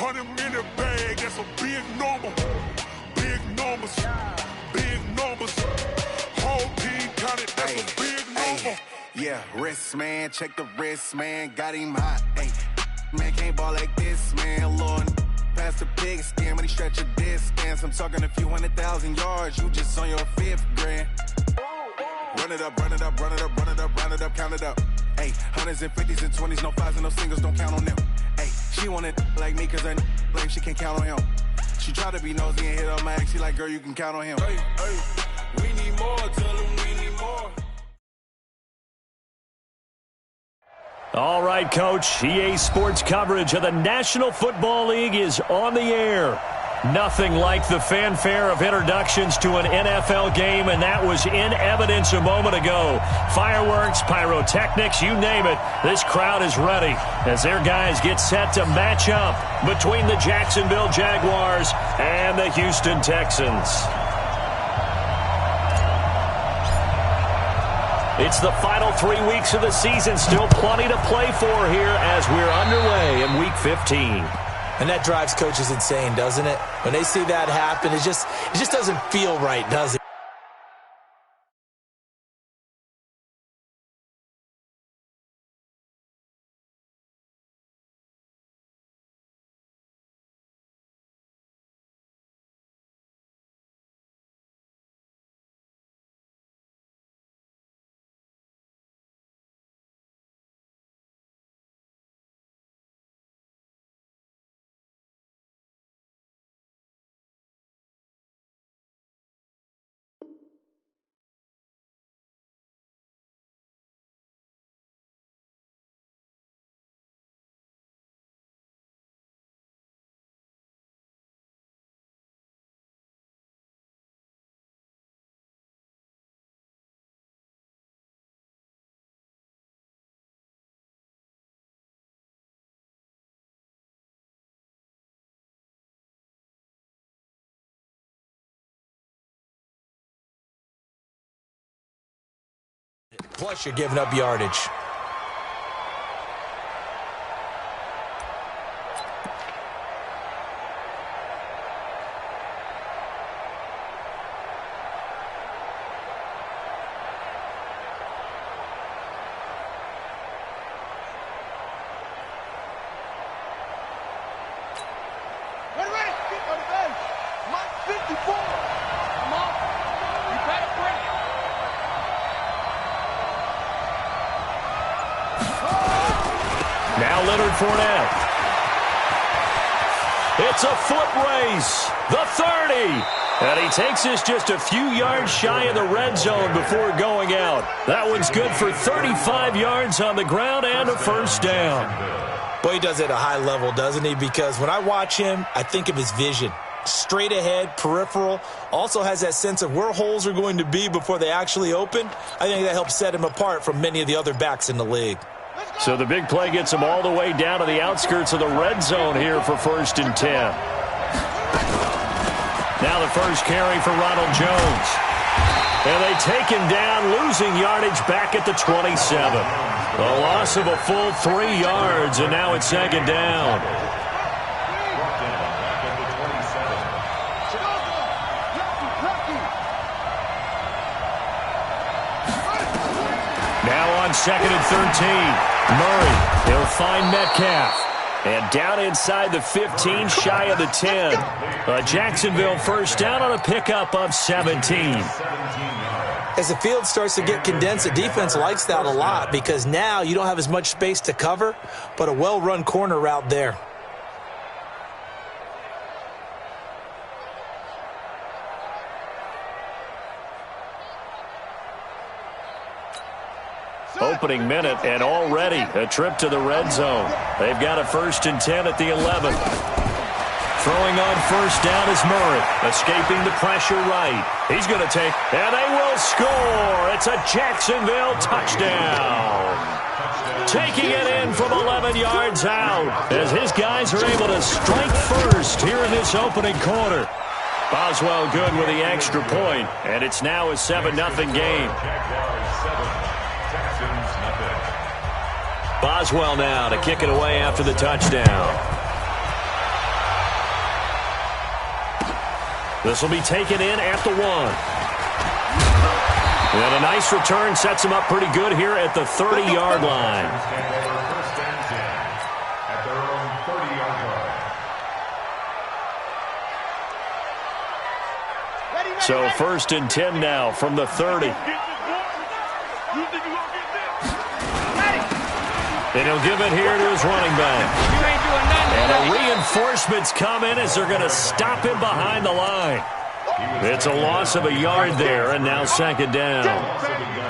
100-minute bag, that's a big number. Big numbers, big numbers. Whole team counted, that's a big number. Yeah, wrist, man, check the wrist, man. Got him hot, ayy. Man, can't ball like this, man. Lord, past the pig skin when he stretch a distance. I'm talking a few 100,000 yards, you just on your 5th grand. Run it up, run it up, run it up, run it up, round it up, count it up. Ayy, hundreds and 50s and 20s, no 5s and no singles, don't count on them. Ayy, she want it like me cause her like she can't count on him. She try to be nosy and hit up my ex, she like, girl, you can count on him. Hey, we need more, tell them we need more. All right, Coach, EA Sports coverage of the National Football League is on the air. Nothing like the fanfare of introductions to an NFL game, and that was in evidence a moment ago. Fireworks, pyrotechnics, you name it. This crowd is ready as their guys get set to match up between the Jacksonville Jaguars and the Houston Texans. It's the final 3 weeks of the season. Still plenty to play for here as we're underway in Week 15. And that drives coaches insane, doesn't it? When they see that happen, it just doesn't feel right, does it? Plus, you're giving up yardage. Fournette. It's a foot race. The 30. And he takes us just a few yards shy of the red zone before going out. That one's good for 35 yards on the ground and a first down. Boy, he does it at a high level, doesn't he? Because when I watch him, I think of his vision. Straight ahead, peripheral. Also has that sense of where holes are going to be before they actually open. I think that helps set him apart from many of the other backs in the league. So the big play gets them all the way down to the outskirts of the red zone here for 1st and 10. Now the first carry for Ronald Jones. And they take him down, losing yardage back at the 27. A loss of a full 3 yards, and now it's 2nd down. Now on 2nd and 13. Murray, he'll find Metcalf. And down inside the 15, shy of the 10. A Jacksonville first down on a pickup of 17. As the field starts to get condensed, the defense likes that a lot because now you don't have as much space to cover, but a well-run corner route there. Opening minute, and already a trip to the red zone. They've got a 1st and 10 at the 11. Throwing on first down is Murray, escaping the pressure right. He's going to take, and they will score. It's a Jacksonville touchdown. Taking it in from 11 yards out as his guys are able to strike first here in this opening quarter. Boswell good with the extra point, and it's now a 7-0 game. Boswell now to kick it away after the touchdown. This will be taken in at the 1. And a nice return sets him up pretty good here at the 30-yard line. So 1st and 10 now from the 30. And he'll give it here to his running back. And a reinforcement's coming as they're going to stop him behind the line. It's a loss of a yard there, and now 2nd down.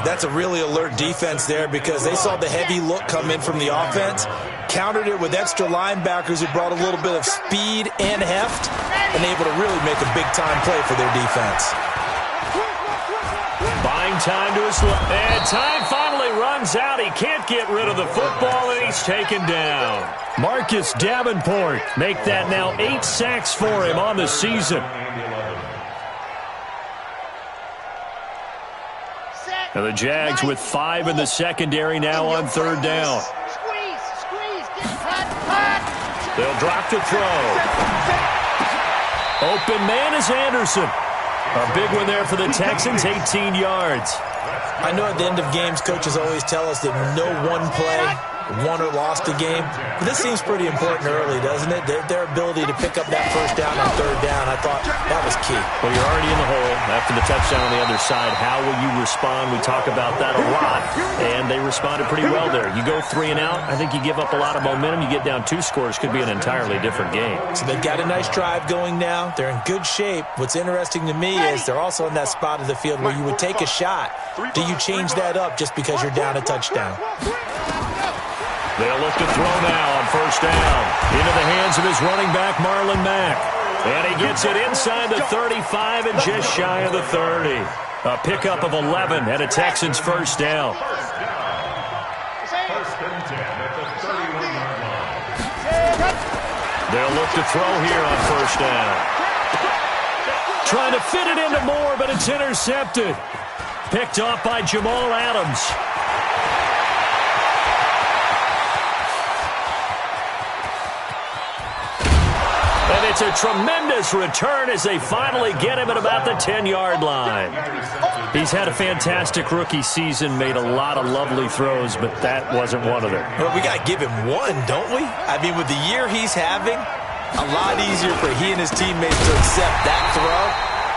That's a really alert defense there because they saw the heavy look come in from the offense, countered it with extra linebackers who brought a little bit of speed and heft, and able to really make a big-time play for their defense. Buying time to his left. And time finally runs out. He can't get rid of the football, and he's taken down. Marcus Davenport make that now 8 sacks for him on the season. And the Jags with 5 in the secondary now on 3rd down. They'll drop to throw. Open man is Anderson. A big one there for the Texans, 18 yards. I know at the end of games, coaches always tell us that no one play won or lost a game. But this seems pretty important early, doesn't it? Their ability to pick up that 1st down on 3rd down, I thought that was key. Well, you're already in the hole after the touchdown on the other side. How will you respond? We talk about that a lot, and they responded pretty well there. You go 3 and out, I think you give up a lot of momentum. You get down 2 scores, could be an entirely different game. So they've got a nice drive going now. They're in good shape. What's interesting to me is they're also in that spot of the field where you would take a shot. Do you change that up just because you're down a touchdown? They'll look to throw now on 1st down. Into the hands of his running back, Marlon Mack. And he gets it inside the 35 and just shy of the 30. A pickup of 11 and a Texans 1st down. They'll look to throw here on 1st down. Trying to fit it into Moore, but it's intercepted. Picked off by Jamal Adams. And it's a tremendous return as they finally get him at about the 10-yard line. He's had a fantastic rookie season, made a lot of lovely throws, but that wasn't one of them. Well, we got to give him one, don't we? I mean, with the year he's having, a lot easier for he and his teammates to accept that throw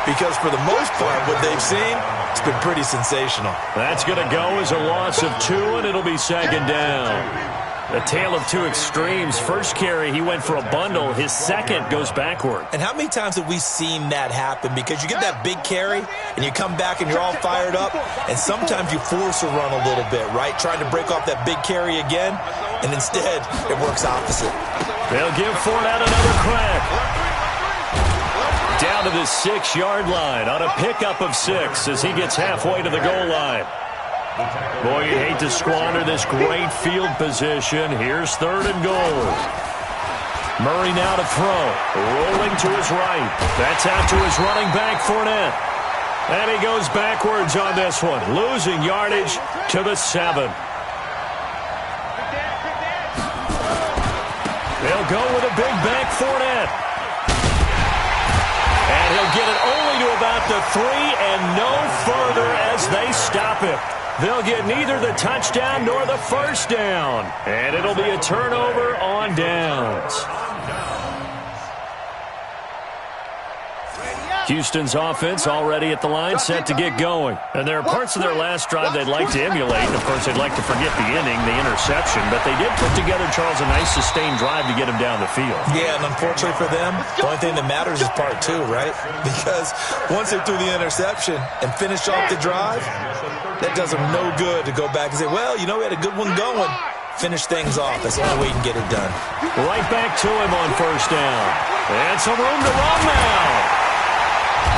because for the most part, what they've seen, it's been pretty sensational. That's going to go as a loss of 2, and it'll be 2nd down. A tale of 2 extremes. First carry, he went for a bundle. His second goes backward. And how many times have we seen that happen? Because you get that big carry, and you come back and you're all fired up, and sometimes you force a run a little bit, right? Trying to break off that big carry again, and instead it works opposite. They'll give Fournette another crack. Down to the 6-yard line on a pickup of 6 as he gets halfway to the goal line. Boy, you hate to squander this great field position. Here's 3rd and goal. Murray now to throw. Rolling to his right. That's out to his running back, Fournette. And he goes backwards on this one. Losing yardage to the 7. They'll go with a big back Fournette. And he'll get it only to about the 3 and no further as they stop him. They'll get neither the touchdown nor the 1st down. And it'll be a turnover on downs. Houston's offense already at the line, set to get going. And there are parts of their last drive they'd like to emulate. And, of course, they'd like to forget the inning, the interception. But they did put together, Charles, a nice sustained drive to get him down the field. Yeah, and unfortunately for them, the only thing that matters is part 2, right? Because once they threw the interception and finished off the drive, that does them no good to go back and say, well, you know, we had a good one going. Finish things off. That's the only way you can get it done. Right back to him on 1st down. And some room to run now.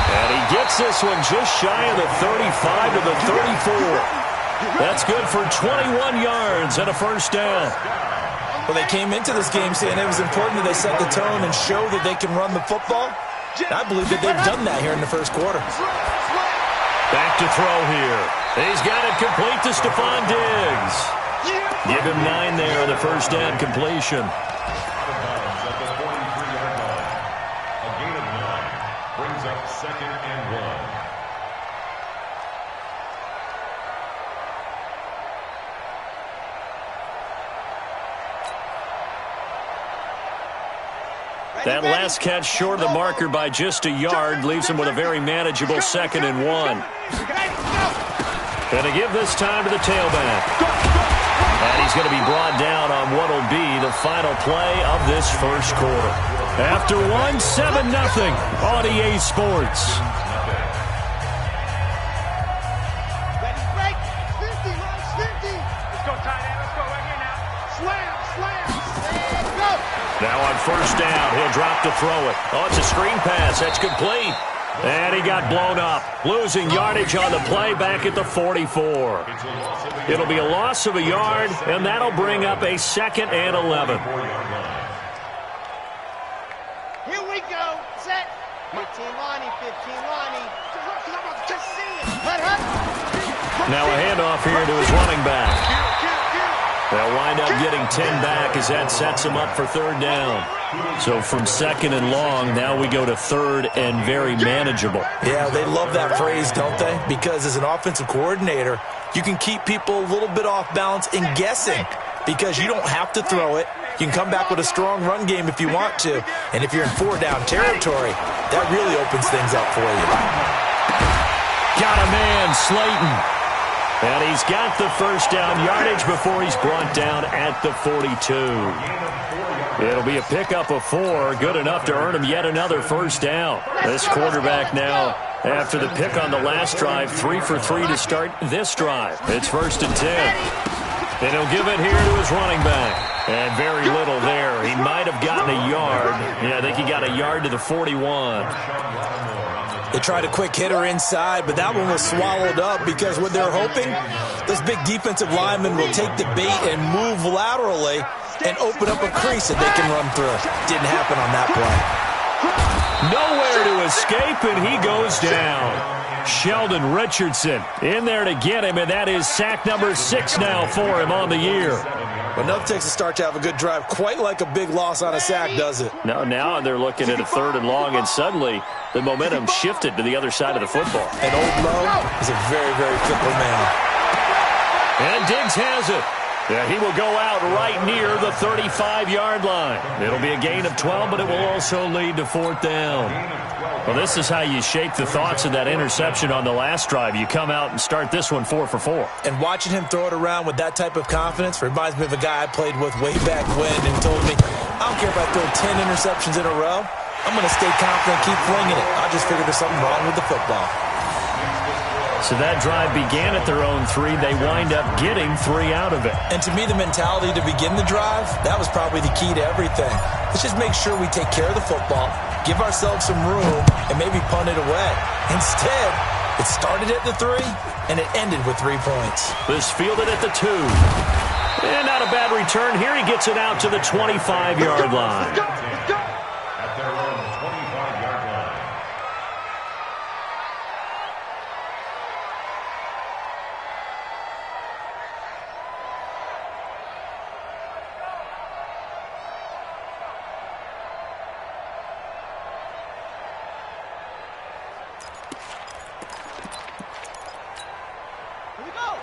And he gets this one just shy of the 35 to the 34. That's good for 21 yards and a 1st down. Well, they came into this game saying it was important that they set the tone and show that they can run the football. I believe that they've done that here in the 1st quarter. Back to throw here. He's got it complete to Stephon Diggs. Give him 9 there on the 1st down completion. second and 1. That last catch short of the marker by just a yard leaves him with a very manageable 2nd and 1. Going to give this time to the tailback. And he's going to be brought down on what will be the final play of this first quarter. After 1, 7-0 on EA Sports. Now on first down, he'll drop to throw it. Oh, it's a screen pass. That's complete. And he got blown up, losing yardage on the play back at the 44. It'll be a loss of a yard, and that'll bring up a 2nd and 11. Here we go. Set. 15 Lonnie, 15 Lonnie. Now a handoff here to his running back. They'll wind up getting 10 back as that sets him up for 3rd down. So from 2nd and long, now we go to 3rd and very manageable. Yeah, they love that phrase, don't they? Because as an offensive coordinator, you can keep people a little bit off balance and guessing because you don't have to throw it. You can come back with a strong run game if you want to. And if you're in 4-down territory, that really opens things up for you. Got a man, Slayton. And he's got the first down yardage before he's brought down at the 42. It'll be a pickup of 4, good enough to earn him yet another first down. This quarterback now, after the pick on the last drive, 3 for 3 to start this drive. It's 1st and 10. And he'll give it here to his running back. And very little there. He might have gotten a yard. Yeah, I think he got a yard to the 41. They tried a quick hitter inside, but that one was swallowed up because what they're hoping, those big defensive linemen will take the bait and move laterally and open up a crease that they can run through. Didn't happen on that play. Nowhere to escape, and he goes down. Sheldon Richardson in there to get him, and that is sack number 6 now for him on the year. But nothing takes a start to have a good drive quite like a big loss on a sack, does it? No, now they're looking at a 3rd and long, and suddenly the momentum shifted to the other side of the football. And Old Mo is a very, very fickle man. And Diggs has it. Yeah, he will go out right near the 35-yard line. It'll be a gain of 12, but it will also lead to 4th down. Well, this is how you shake the thoughts of that interception on the last drive. You come out and start this one 4 for 4. And watching him throw it around with that type of confidence reminds me of a guy I played with way back when and told me, I don't care if I throw 10 interceptions in a row. I'm going to stay confident and keep flinging it. I just figured there's something wrong with the football. So that drive began at their own 3. They wind up getting 3 out of it. And to me, the mentality to begin the drive, that was probably the key to everything. Let's just make sure we take care of the football, give ourselves some room, and maybe punt it away. Instead, it started at the 3, and it ended with 3 points. This fielded at the 2. And not a bad return. Here he gets it out to the 25-yard line. At their own 25-yard line.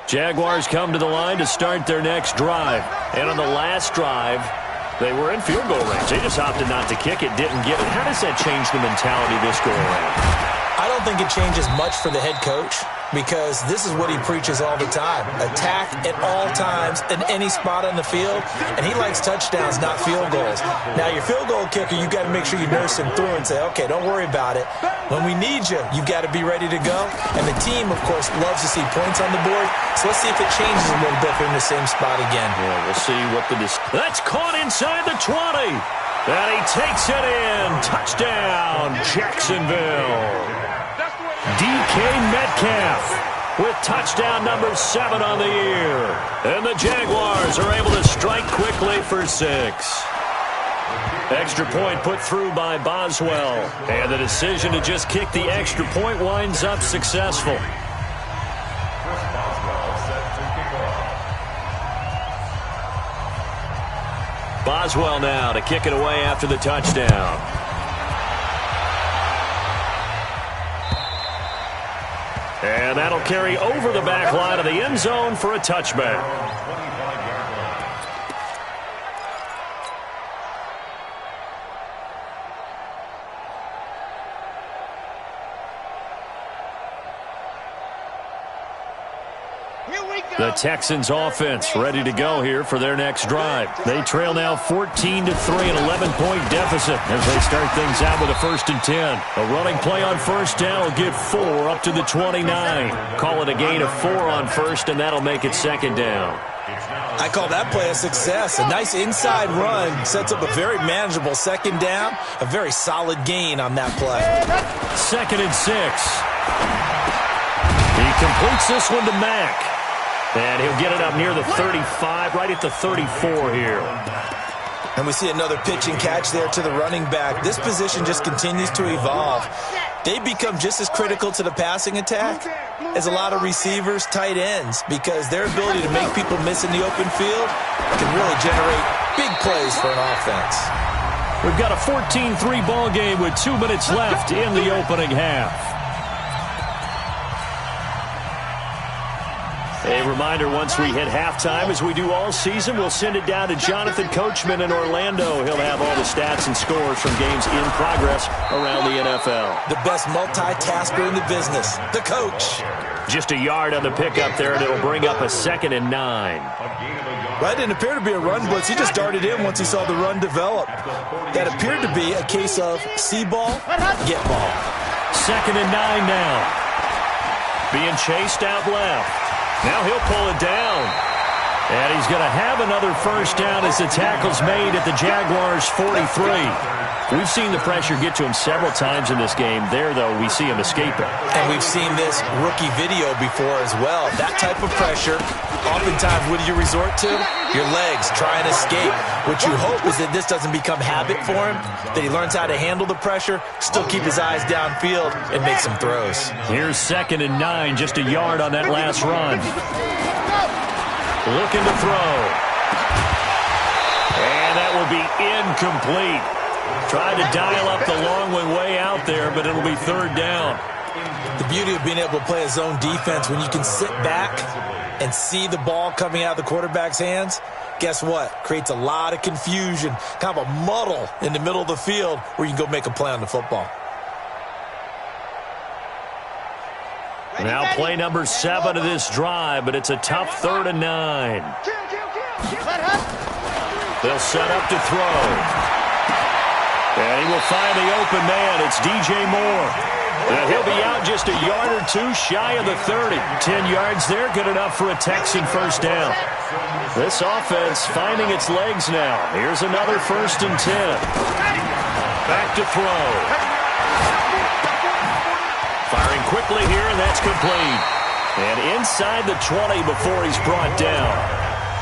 Jaguars come to the line to start their next drive. And on the last drive, they were in field goal range. They just opted not to kick it, didn't get it. How does that change the mentality this go around? I don't think it changes much for the head coach because this is what he preaches all the time. Attack at all times in any spot on the field, and he likes touchdowns, not field goals. Now, your field goal kicker, you've got to make sure you nurse him through and say, okay, don't worry about it. When we need you, you've got to be ready to go. And the team, of course, loves to see points on the board, so let's see if it changes a little bit if they're in the same spot again. Yeah, we'll see what the... That's caught inside the 20. And he takes it in. Touchdown, Jacksonville. DK Metcalf with touchdown number 7 on the year. And the Jaguars are able to strike quickly for 6. Extra point put through by Boswell. And the decision to just kick the extra point winds up successful. Boswell now to kick it away after the touchdown. And that'll carry over the back line of the end zone for a touchback. The Texans offense ready to go here for their next drive. They trail now 14-3, an 11-point deficit as they start things out with a 1st and 10. A running play on first down will get 4 up to the 29. Call it a gain of 4 on first, and that'll make it 2nd down. I call that play a success. A nice inside run sets up a very manageable 2nd down. A very solid gain on that play. 2nd and 6. He completes this one to Mack. And he'll get it up near the 35, right at the 34 here. And we see another pitch and catch there to the running back. This position just continues to evolve. They become just as critical to the passing attack as a lot of receivers, tight ends, because their ability to make people miss in the open field can really generate big plays for an offense. We've got a 14-3 ball game with 2 minutes left in the opening half. A reminder, once we hit halftime, as we do all season, we'll send it down to Jonathan Coachman in Orlando. He'll have all the stats and scores from games in progress around the NFL. The best multitasker in the business, the coach. Just a yard on the pickup there, and it'll bring up a 2nd and 9. That didn't appear to be a run blitz. He just darted in once he saw the run develop. That appeared to be a case of see ball, get ball. 2nd and 9 now. Being chased out left. Now he'll pull it down. And he's going to have another 1st down as the tackle's made at the Jaguars' 43. We've seen the pressure get to him several times in this game. There, though, we see him escape it. And we've seen this rookie video before as well. That type of pressure, oftentimes, what do you resort to? Your legs, try and escape. What you hope is that this doesn't become habit for him, that he learns how to handle the pressure, still keep his eyes downfield, and make some throws. Here's 2nd and 9, just a yard on that last run. Looking to throw. And that will be incomplete. Tried to dial up the long one way out there, but it'll be 3rd down. The beauty of being able to play a zone defense, when you can sit back and see the ball coming out of the quarterback's hands, guess what? Creates a lot of confusion, kind of a muddle in the middle of the field where you can go make a play on the football. Now play number 7 of this drive, but it's a tough 3rd and 9. They'll set up to throw. And he will find the open man. It's DJ Moore. And he'll be out just a yard or 2 shy of the 30. 10 yards there, good enough for a Texan 1st down. This offense finding its legs now. Here's another 1st and 10. Back to throw. Firing quickly here, and that's complete. And inside the 20 before he's brought down.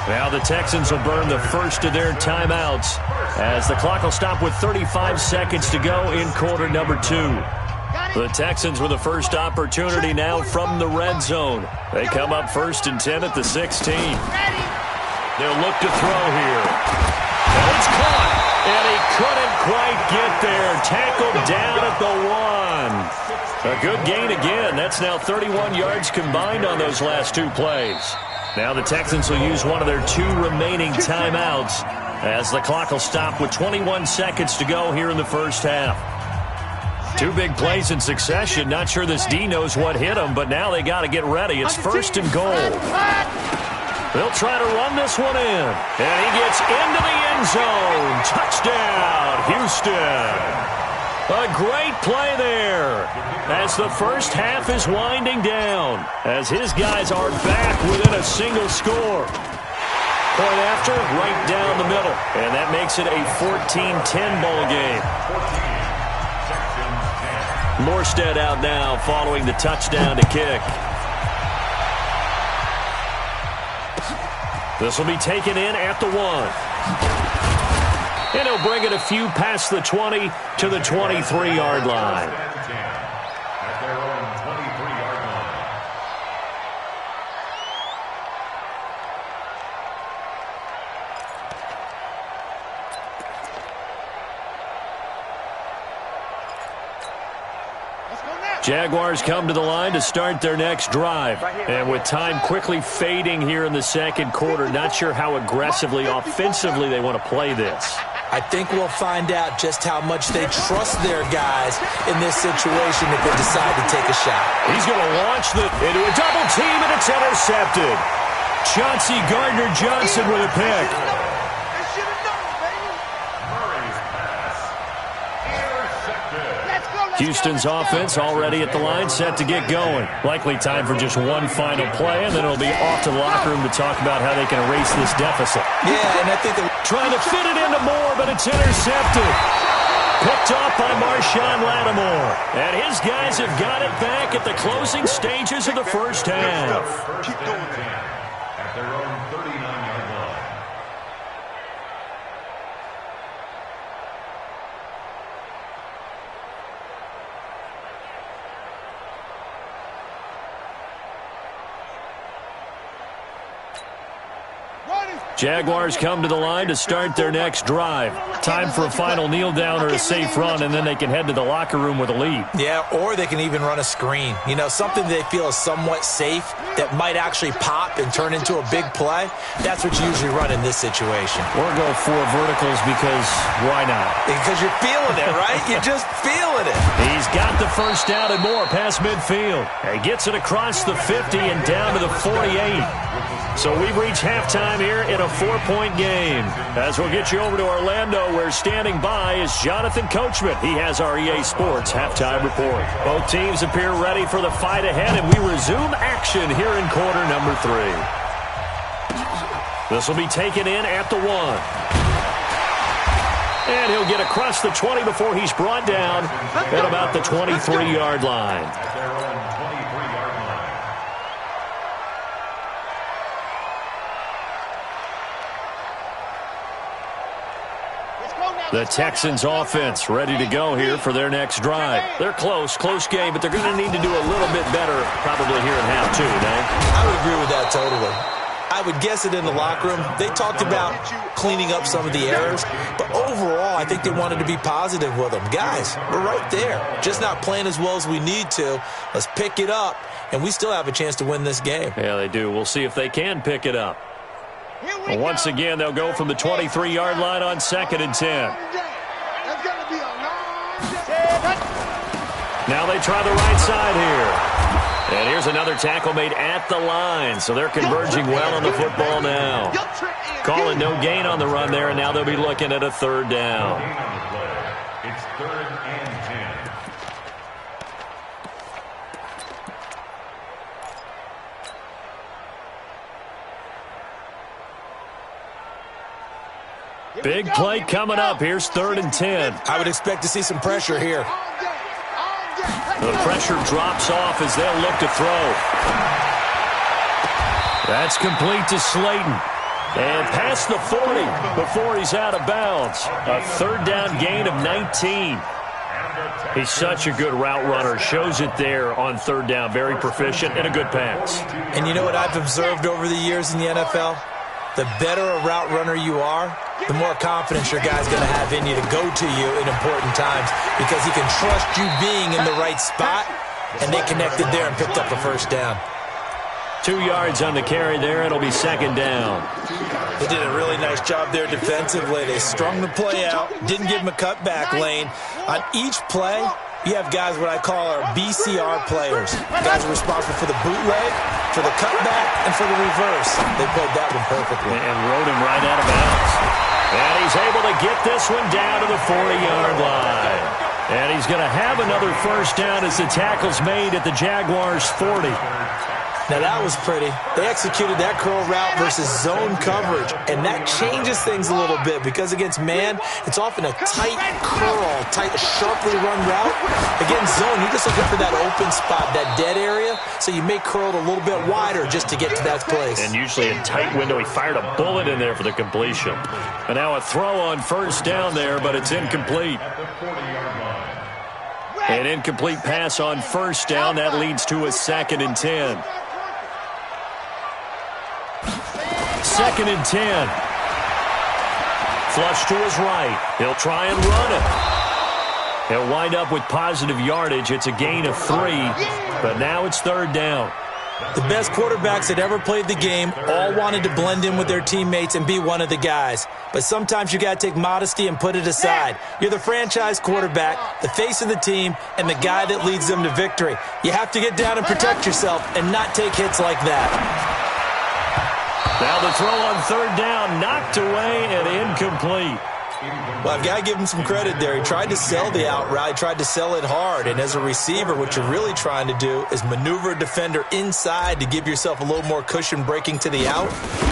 Now the Texans will burn the first of their timeouts as the clock will stop with 35 seconds to go in quarter number 2. The Texans with the first opportunity now from the red zone. They come up 1st and 10 at the 16. They'll look to throw here. And it's caught. And he couldn't quite get there. Tackled down at the 1. A good gain again. That's now 31 yards combined on those last 2 plays. Now the Texans will use one of their 2 remaining timeouts as the clock will stop with 21 seconds to go here in the first half. 2 big plays in succession. Not sure this D knows what hit him, but now they got to get ready. It's 1st and goal. They'll try to run this one in. And he gets into the end zone. Touchdown, Houston. A great play there as the first half is winding down as his guys are back within a single score. Point after, right down the middle. And that makes it a 14-10 ball game. Morstead out now following the touchdown to kick. This will be taken in at the 1. And he'll bring it a few past the 20 to the 23-yard line. At their own 23-yard line. Let's go now. Jaguars come to the line to start their next drive. And with time quickly fading here in the second quarter, not sure how aggressively, offensively they want to play this. I think we'll find out just how much they trust their guys in this situation if they decide to take a shot. He's going to launch into a double team, and it's intercepted. Chauncey Gardner-Johnson with a pick. Houston's offense already at the line, set to get going. Likely time for just one final play, and then it'll be off to the locker room to talk about how they can erase this deficit. Yeah, and I think they're trying to fit it into Moore, but it's intercepted. Picked off by Marshawn Lattimore. And his guys have got it back at the closing stages of the first half. Keep going. At their own 39-yard line. Jaguars come to the line to start their next drive. Time for a final kneel down or a safe run, and then they can head to the locker room with a lead. Yeah, or they can even run a screen. You know, something they feel is somewhat safe that might actually pop and turn into a big play. That's what you usually run in this situation. Or go for verticals because why not? Because you're feeling it, right? You're just feeling it. He's got the first down and more past midfield. He gets it across the 50 and down to the 48. So we've reached halftime here in a 4-point game. As we'll get you over to Orlando, where standing by is Jonathan Coachman. He has our EA Sports halftime report. Both teams appear ready for the fight ahead, and we resume action here in quarter number 3. This will be taken in at the 1. And he'll get across the 20 before he's brought down at about the 23-yard line. The Texans offense ready to go here for their next drive. They're close game, but they're going to need to do a little bit better probably here in half 2, I would agree with that totally. I would guess it in the locker room. They talked about cleaning up some of the errors, but overall, I think they wanted to be positive with them. Guys, we're right there. Just not playing as well as we need to. Let's pick it up, and we still have a chance to win this game. Yeah, they do. We'll see if they can pick it up. Well, once again, they'll go from the 23-yard line on 2nd and 10. Now they try the right side here. And here's another tackle made at the line. So they're converging well on the football now. Calling no gain on the run there, and now they'll be looking at a 3rd down. It's 3rd and 10. Big play coming up. Here's 3rd and 10. I would expect to see some pressure here. The pressure drops off as they'll look to throw. That's complete to Slayton. And past the 40 before he's out of bounds. A 3rd down gain of 19. He's such a good route runner. Shows it there on 3rd down. Very proficient and a good pass. And you know what I've observed over the years in the NFL? The better a route runner you are, the more confidence your guy's going to have in you to go to you in important times because he can trust you being in the right spot, and they connected there and picked up a 1st down. 2 yards on the carry there. It'll be 2nd down. They did a really nice job there defensively. They strung the play out, didn't give him a cutback lane. On each play, you have guys what I call our BCR players. Guys are responsible for the bootleg, for the cutback, and for the reverse. They played that one perfectly. And rode him right out of bounds. And he's able to get this one down to the 40-yard line. And he's going to have another 1st down as the tackle's made at the Jaguars' 40. Now that was pretty. They executed that curl route versus zone coverage, and that changes things a little bit because against man, it's often a tight curl, tight, sharply run route. Against zone, you're just looking for that open spot, that dead area, so you may curl it a little bit wider just to get to that place. And usually a tight window. He fired a bullet in there for the completion. And now a throw on 1st down there, but it's incomplete. An incomplete pass on 1st down. That leads to a 2nd and 10. 2nd and 10. Flush to his right. He'll try and run it. He'll wind up with positive yardage. It's a gain of 3, but now it's 3rd down. The best quarterbacks that ever played the game all wanted to blend in with their teammates and be one of the guys. But sometimes you got to take modesty and put it aside. You're the franchise quarterback, the face of the team, and the guy that leads them to victory. You have to get down and protect yourself and not take hits like that. Now the throw on 3rd down, knocked away and incomplete. Well, I've got to give him some credit there. He tried to sell the out route, tried to sell it hard. And as a receiver, what you're really trying to do is maneuver a defender inside to give yourself a little more cushion breaking to the out.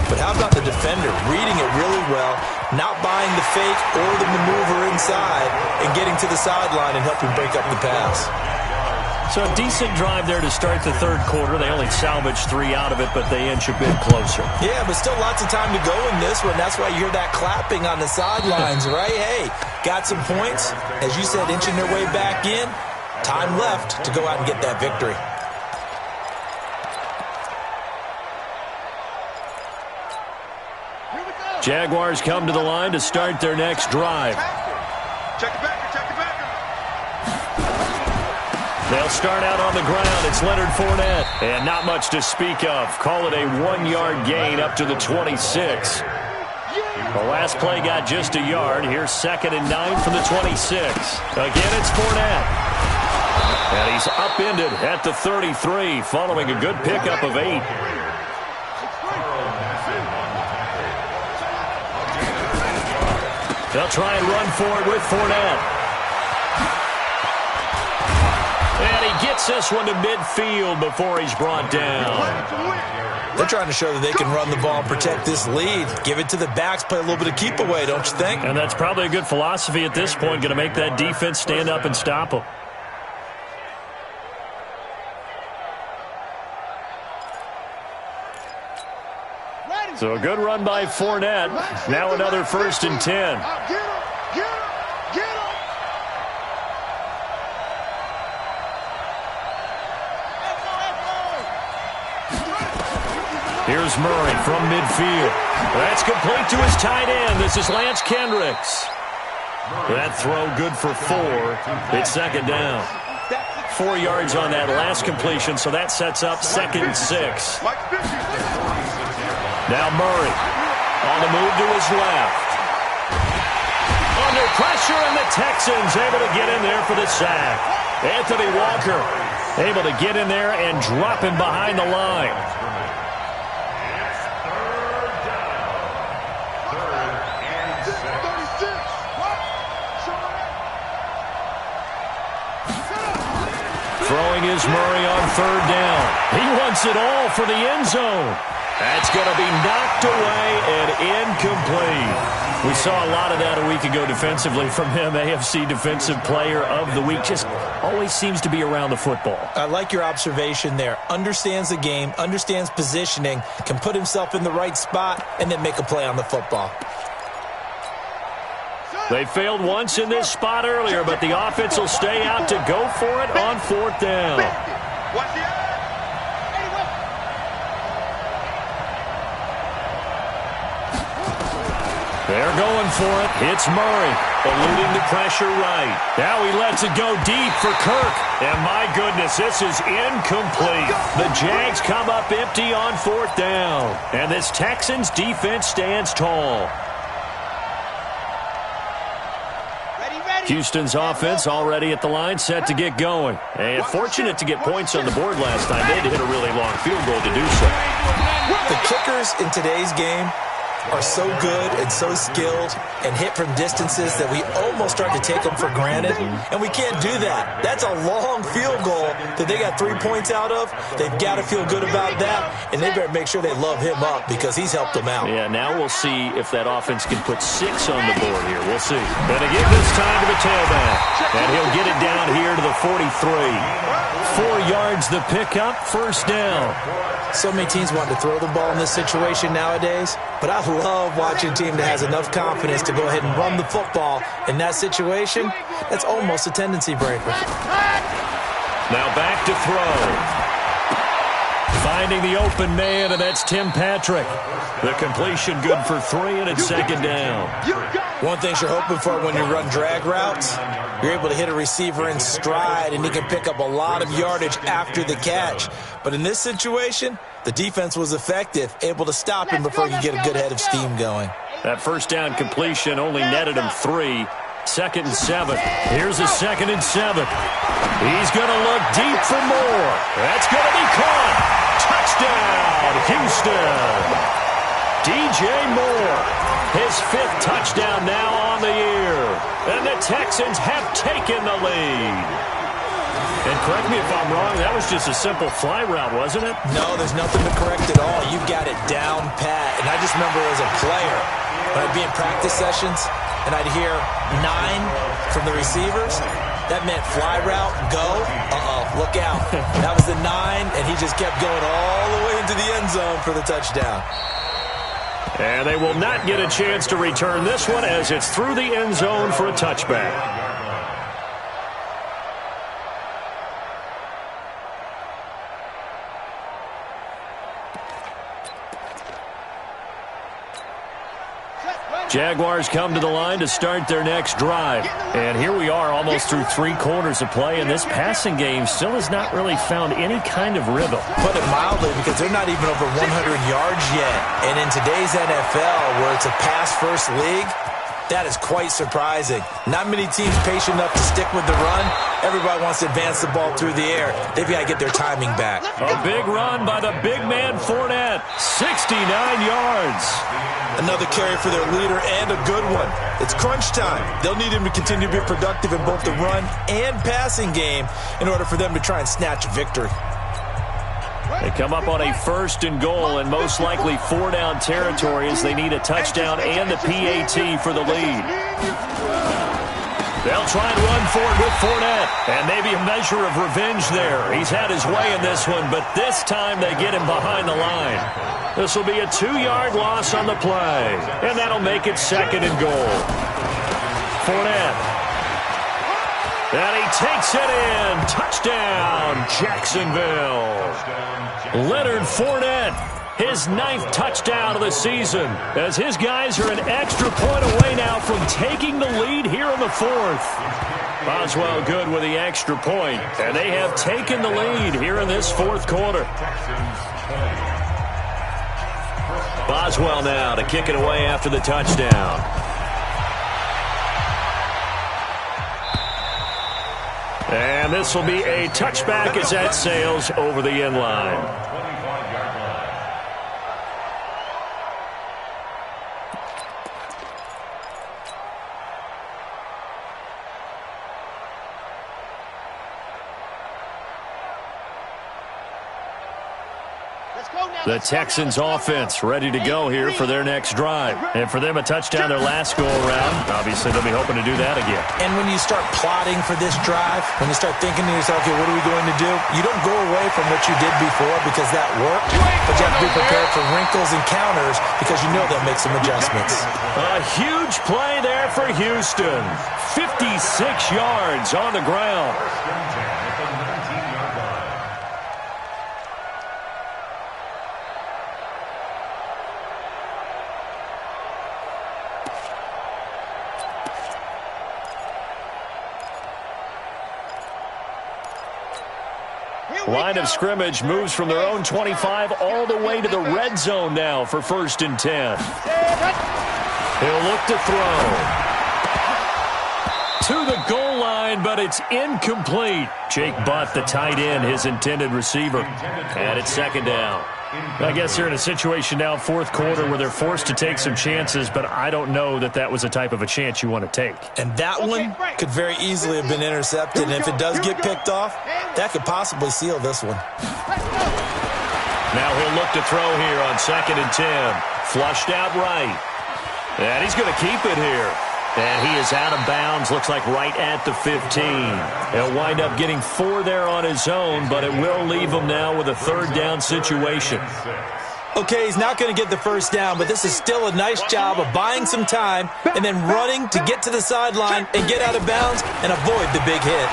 But how about the defender reading it really well, not buying the fake or the maneuver inside, and getting to the sideline and helping break up the pass? So a decent drive there to start the 3rd quarter. They only salvaged 3 out of it, but they inch a bit closer. Yeah, but still lots of time to go in this one. That's why you hear that clapping on the sidelines, right? Hey, got some points. As you said, inching their way back in. Time left to go out and get that victory. Jaguars come to the line to start their next drive. Check it back. They'll start out on the ground. It's Leonard Fournette. And not much to speak of. Call it a 1-yard gain up to the 26. The last play got just a yard. Here's 2nd and 9 from the 26. Again, it's Fournette. And he's upended at the 33, following a good pickup of 8. They'll try and run for it with Fournette. And he gets this one to midfield before he's brought down. They're trying to show that they can run the ball and protect this lead. Give it to the backs, play a little bit of keep away, don't you think? And that's probably a good philosophy at this point, going to make that defense stand up and stop them. So a good run by Fournette. Now another 1st and 10. Here's Murray from midfield. That's complete to his tight end. This is Lance Kendricks. That throw good for 4. It's 2nd down. 4 yards on that last completion, so that sets up 2nd and 6. Now Murray on the move to his left. Under pressure, and the Texans able to get in there for the sack. Anthony Walker able to get in there and drop him behind the line. Throwing is Murray on 3rd down. He wants it all for the end zone. That's going to be knocked away and incomplete. We saw a lot of that a week ago defensively from him. AFC Defensive Player of the Week. Just always seems to be around the football. I like your observation there. Understands the game, understands positioning, can put himself in the right spot, and then make a play on the football. They failed once in this spot earlier, but the offense will stay out to go for it on 4th down. They're going for it. It's Murray, eluding the pressure right. Now he lets it go deep for Kirk. And my goodness, this is incomplete. The Jags come up empty on 4th down. And this Texans defense stands tall. Houston's offense already at the line, set to get going. And fortunate to get points on the board last time. They had to hit a really long field goal to do so. The kickers in today's game are so good and so skilled and hit from distances that we almost start to take them for granted. And we can't do that. That's a long field goal that they got 3 points out of. They've got to feel good about that, and they better make sure they love him up because he's helped them out. Yeah, now we'll see if that offense can put 6 on the board here. We'll see. And again this time to the tailback. And he'll get it down here to the 43. 4 yards the pickup, 1st down. So many teams want to throw the ball in this situation nowadays, but I love watching a team that has enough confidence to go ahead and run the football. In that situation, that's almost a tendency breaker. Now back to throw. Finding the open man, and that's Tim Patrick. The completion good for 3, and it's second down. One thing you're hoping for when you run drag routes, you're able to hit a receiver in stride, and he can pick up a lot of yardage after the catch. But in this situation, the defense was effective, able to stop him before he could get a good head of steam going. That first down completion only netted him 3. 2nd and 7. Here's a 2nd and 7. He's going to look deep for more. That's going to be caught. Touchdown, Houston. DJ Moore, his 5th touchdown now on the year. And the Texans have taken the lead. And correct me if I'm wrong, that was just a simple fly route, wasn't it? No, there's nothing to correct at all. You've got it down pat. And I just remember as a player, when I'd be in practice sessions, and I'd hear 9 from the receivers, that meant fly route, go, look out. That was the 9, and he just kept going all the way into the end zone for the touchdown. And they will not get a chance to return this one as it's through the end zone for a touchback. Jaguars come to the line to start their next drive. And here we are almost through 3 quarters of play, and this passing game still has not really found any kind of rhythm. Put it mildly, because they're not even over 100 yards yet. And in today's NFL, where it's a pass-first league, that is quite surprising. Not many teams patient enough to stick with the run. Everybody wants to advance the ball through the air. They've got to get their timing back. A big run by the big man Fournette. 69 yards. Another carry for their leader and a good one. It's crunch time. They'll need him to continue to be productive in both the run and passing game in order for them to try and snatch a victory. They come up on a 1st and goal, and most likely 4-down territory as they need a touchdown and the PAT for the lead. They'll try and run for it with Fournette, and maybe a measure of revenge there. He's had his way in this one, but this time they get him behind the line. This will be a 2-yard loss on the play, and that'll make it 2nd and goal. Fournette. And he takes it in. Touchdown, Jacksonville. Leonard Fournette, his 9th touchdown of the season, as his guys are an extra point away now from taking the lead here in the 4th. Boswell good with the extra point, and they have taken the lead here in this 4th quarter. Boswell now to kick it away after the touchdown. And this will be a touchback as that sails over the end line. The Texans offense ready to go here for their next drive. And for them, a touchdown their last go-around. Obviously, they'll be hoping to do that again. And when you start plotting for this drive, when you start thinking to yourself, okay, what are we going to do? You don't go away from what you did before because that worked. But you have to be prepared for wrinkles and counters because you know they'll make some adjustments. A huge play there for Houston. 56 yards on the ground. Line of scrimmage moves from their own 25 all the way to the red zone now for 1st and 10. He'll look to throw. To the goal line, but it's incomplete. Jake Butt, the tight end, his intended receiver. And it's 2nd down. I guess they're in a situation now, 4th quarter, where they're forced to take some chances, but I don't know that that was the type of a chance you want to take. And that one could very easily have been intercepted, and if it does get picked off, that could possibly seal this one. Now he'll look to throw here on 2nd and 10. Flushed out right. And he's going to keep it here. And he is out of bounds, looks like right at the 15. He'll wind up getting 4 there on his own, but it will leave him now with a 3rd down situation. Okay, he's not going to get the 1st down, but this is still a nice job of buying some time and then running to get to the sideline and get out of bounds and avoid the big hit.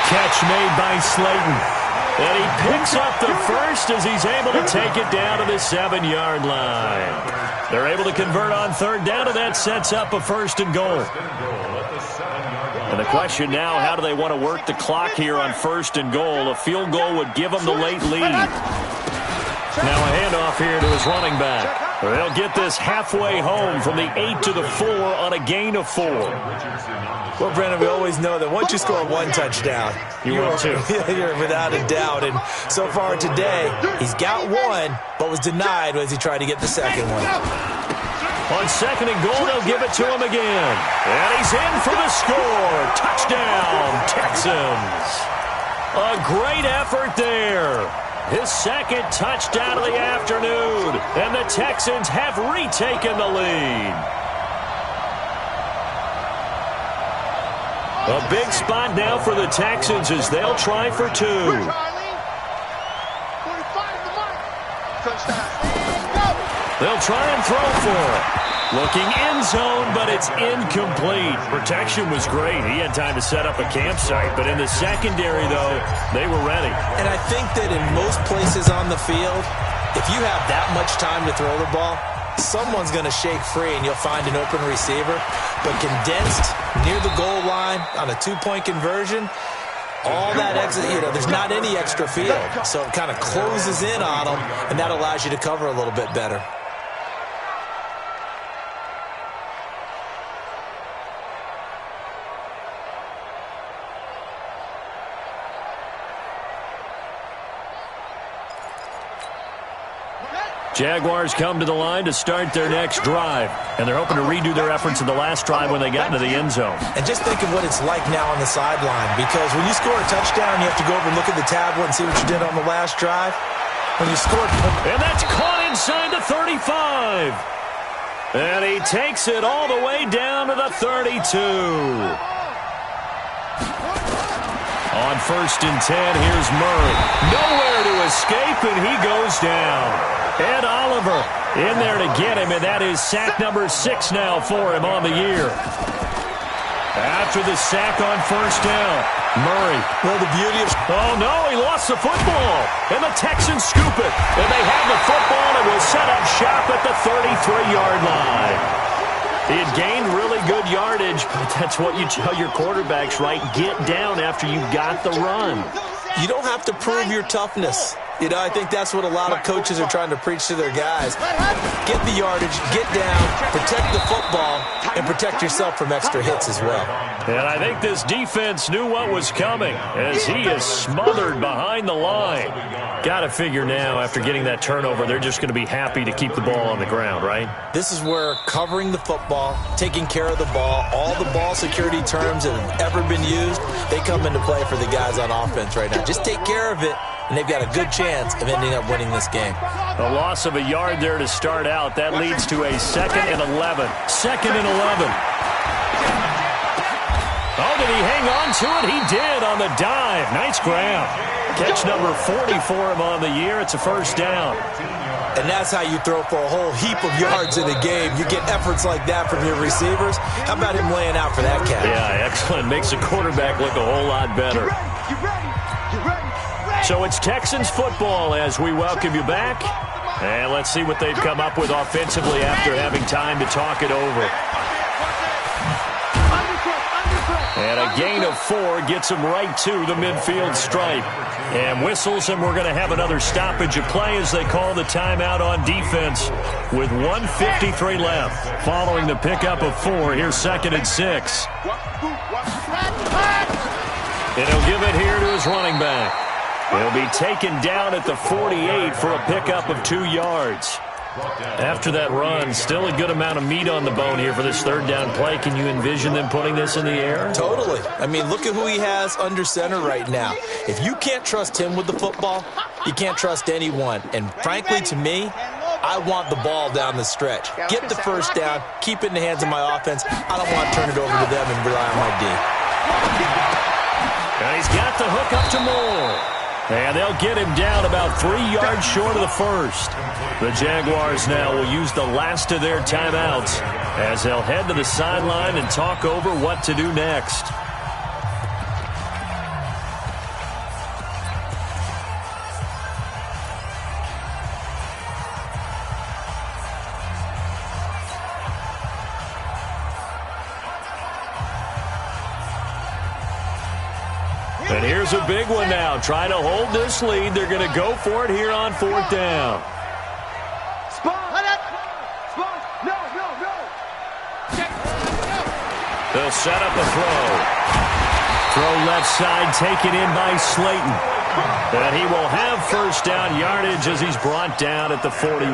Catch made by Slayton. And he picks up the first as he's able to take it down to the 7-yard line. They're able to convert on third down, and that sets up a 1st and goal. And the question now, how do they want to work the clock here on 1st and goal? A field goal would give them the late lead. Now a handoff here to his running back. They'll get this halfway home from the 8 to the 4 on a gain of 4. Well, Brandon, we always know that once you score one touchdown, you're without a doubt. And so far today, he's got one, but was denied as he tried to get the second one. On 2nd and goal, they'll give it to him again. And he's in for the score. Touchdown, Texans. A great effort there. His 2nd touchdown of the afternoon. And the Texans have retaken the lead. A big spot now for the Texans as they'll try for 2. They'll try and throw for it. Looking end zone, but it's incomplete. Protection was great. He had time to set up a campsite, but in the secondary, though, they were ready. And I think that in most places on the field, if you have that much time to throw the ball, someone's going to shake free and you'll find an open receiver. But condensed near the goal line on a 2-point conversion, all that extra, there's not any extra field. So it kind of closes in on them, and that allows you to cover a little bit better. Jaguars come to the line to start their next drive, and they're hoping to redo their efforts in the last drive when they got into the end zone. And just think of what it's like now on the sideline, because when you score a touchdown, you have to go over and look at the tablet and see what you did on the last drive. When you scored... And that's caught inside the 35. And he takes it all the way down to the 32. On 1st and 10, here's Murray. Nowhere to escape, and he goes down. Ed Oliver in there to get him, and that is sack number 6 now for him on the year. After the sack on 1st down, Murray. Well, the beauty of... Oh, no, he lost the football. And the Texans scoop it. And they have the football and will set up shop at the 33-yard line. He had gained really good yardage, but that's what you tell your quarterbacks, right? Get down after you got the run. You don't have to prove your toughness. I think that's what a lot of coaches are trying to preach to their guys. Get the yardage, get down, protect the football, and protect yourself from extra hits as well. And I think this defense knew what was coming as he is smothered behind the line. Got to figure now, after getting that turnover, they're just going to be happy to keep the ball on the ground, right? This is where covering the football, taking care of the ball, all the ball security terms that have ever been used, they come into play for the guys on offense right now. Just take care of it, and they've got a good chance of ending up winning this game. A loss of a yard there to start out. That leads to a 2nd and 11. 2nd and 11. Oh, did he hang on to it? He did on the dive. Nice grab. Catch number 40 for him on the year. It's a 1st down. And that's how you throw for a whole heap of yards in a game. You get efforts like that from your receivers. How about him laying out for that catch? Yeah, excellent. Makes the quarterback look a whole lot better. So it's Texans football as we welcome you back. And let's see what they've come up with offensively after having time to talk it over. And a gain of 4 gets him right to the midfield stripe. And whistles, and we're going to have another stoppage of play as they call the timeout on defense with 1:53 left. Following the pickup of 4, here's 2nd and 6. And he'll give it here to his running back. He'll be taken down at the 48 for a pickup of 2 yards. After that run, still a good amount of meat on the bone here for this 3rd down play. Can you envision them putting this in the air? Totally. I mean, look at who he has under center right now. If you can't trust him with the football, you can't trust anyone. And frankly, to me, I want the ball down the stretch. Get the 1st down, keep it in the hands of my offense. I don't want to turn it over to them and rely on my D. And he's got the hook up to Moore. And they'll get him down about 3 yards short of the 1st. The Jaguars now will use the last of their timeouts as they'll head to the sideline and talk over what to do next. And here's a big one now. Trying to hold this lead. They're going to go for it here on 4th down. They'll set up a throw. Throw left side, taken in by Slayton. And he will have first down yardage as he's brought down at the 41.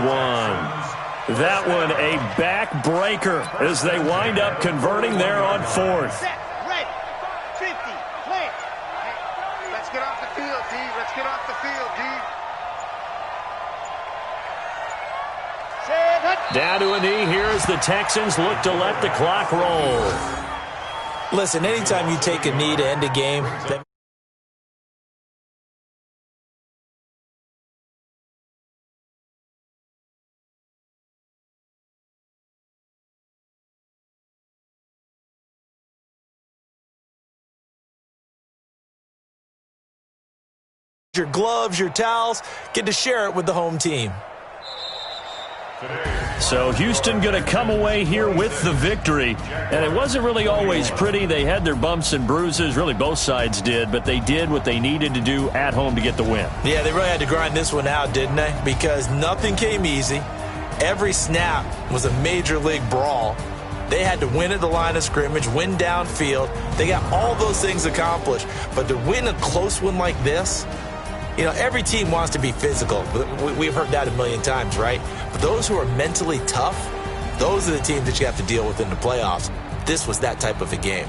That one a backbreaker as they wind up converting there on 4th. Set, ready, 50, plant. Let's get off the field, D. Let's get off the field, D. Down to a knee here as the Texans look to let the clock roll. Listen, anytime you take a knee to end a game, that your gloves, your towels, get to share it with the home team. So Houston going to come away here with the victory. And it wasn't really always pretty. They had their bumps and bruises. Really, both sides did. But they did what they needed to do at home to get the win. Yeah, they really had to grind this one out, didn't they? Because nothing came easy. Every snap was a major league brawl. They had to win at the line of scrimmage, win downfield. They got all those things accomplished. But to win a close one like this, you know, every team wants to be physical. We've heard that a million times, right? But those who are mentally tough, those are the teams that you have to deal with in the playoffs. This was that type of a game.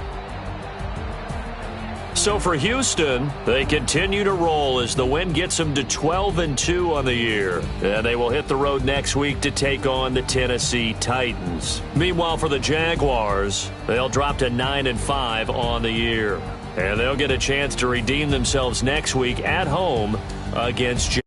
So for Houston, they continue to roll as the win gets them to 12-2 on the year. And they will hit the road next week to take on the Tennessee Titans. Meanwhile, for the Jaguars, they'll drop to 9-5 on the year. And they'll get a chance to redeem themselves next week at home against